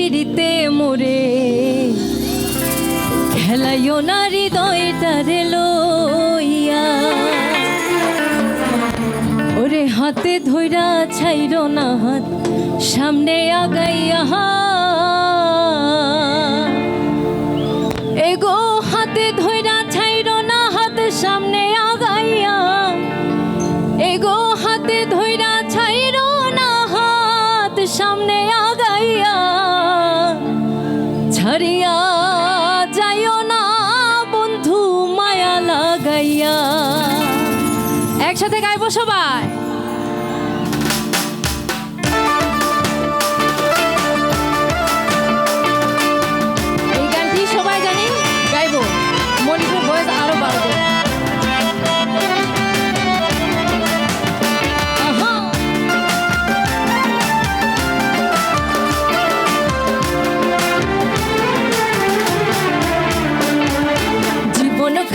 পিড়িতে মোরে খেলাইও না হৃদয়টারে লইয়া ওরে হাতে ধইরা ছাইরো না হাত সামনে আগাইয়া এগো হাতে ধইরা ছাইরো না হাত সামনে আগাইয়া এগো হাতে ধইরা ছাইরো না হাত সামনে আগাইয়া ছাড়িয়া যাইও না বন্ধু মায়া লাগাইয়া। একসাথে গাইবো সবাই। এই গানটি সবাই জানি, গাইবো, মনিপুর ভয়েস আরো বাড়বো।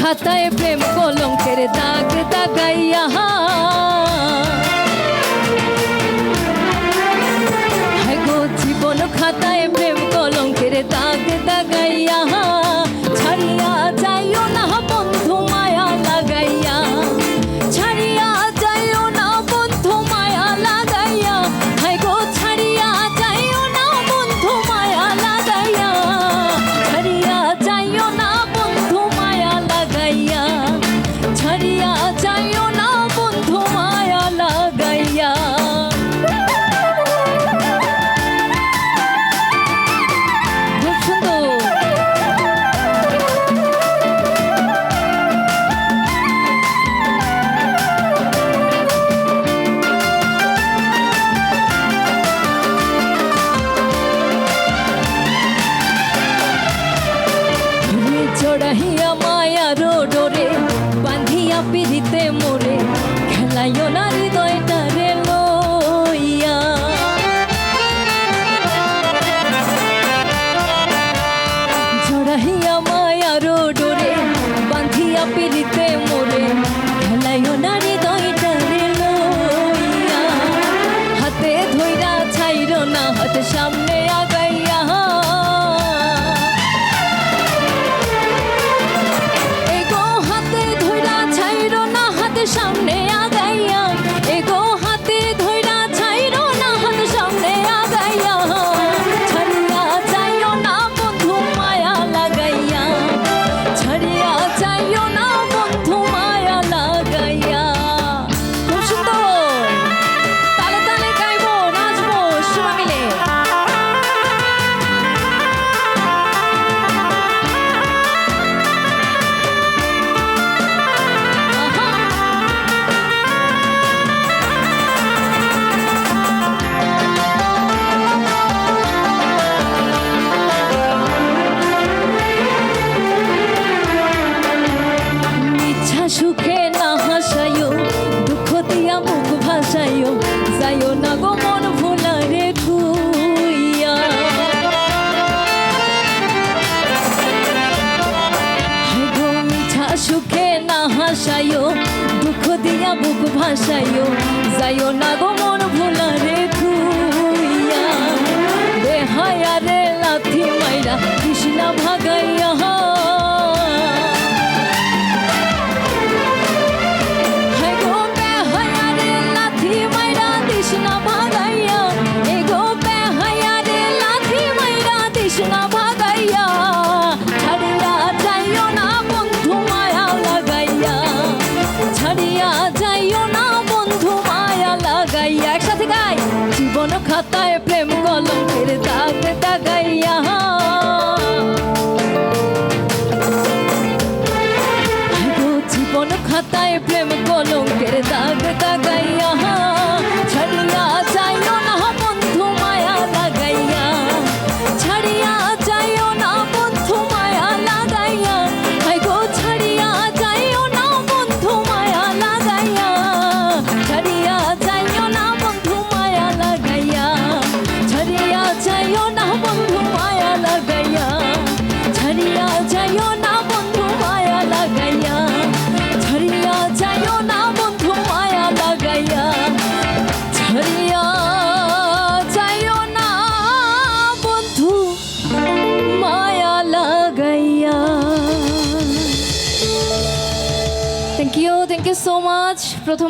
খাতায় প্রেম কলঙ্কের দাগ দাগাইয়া গো জীবন খাতায় প্রেম কলঙ্কের দাগ দাগাইয়া ছাড়িয়া যাইও না বন্ধু মায়া লাগাইয়া ছাড়িয়া যাইও না বন্ধু মায়া লাগাইয়া গো ছাড়িয়া যাইও না বন্ধু মায়া লাগাইয়া ছাড়িয়া যাইও না ছাড়িয়া যাইও না বন্ধু মায়া লাগাইয়া। খুব সুন্দর। চড়াইয়া মায়ার ডোরে বাঁধিয়া পিড়িতে মোরে খেলাইও না হৃদয়টারে লইয়া চড়াইয়া মায়ার ডোরে বাঁধিয়া পিড়িতে মোরে খেলাইও না হৃদয়টারে লইয়া হাতে ধইরা ছাইরো না হাত সামনে আগাইয়া সামনে আগাইয়া এগো হাতে ধইরা ছাইরো না হাত সামনে আগাইয়া ছাড়িয়া যাইও না বন্ধু মায়া লাগাইয়া ছাড়িয়া যাইও না বন্ধু মায়া লাগাইয়া। খুব সুন্দর, তালে তালে গাইবো, নাচবো সবাই মিলে। সুখে না হাসাইও দুঃখ দিয়া মুখ ভাসাইও যাইও না গো মন ভোলারে খুইয়া গো মিঠা সুখে না হাসাইও দুঃখ দিয়া মুখ ভাসাইও যাইও না গো মন ভোলারে খুইয়া বেহায়া রে লাথি মাইরা কৃষ্ণা ভাগাইয়া একসাথে গাই। জীবন খাতায় প্রেম কলঙ্কের দাগ দাগাইয়া জীবন খাতায় প্রেম কলঙ্কের দাগ দাগাইয়া ছাড়িয়া যাইও না বন্ধু মায়া লাগাইয়া ছাড়িয়া যাইও না বন্ধু মায়া লাগাইয়া গো ছাড়িয়া যাইও না বন্ধু মায়া লাগাইয়া ছাড়িয়া যাইও না বন্ধু মায়া লাগাইয়া ছাড়িয়া যাইও না বন্ধু মায়া থ্যাংক ইউ সো মাচ। প্রথম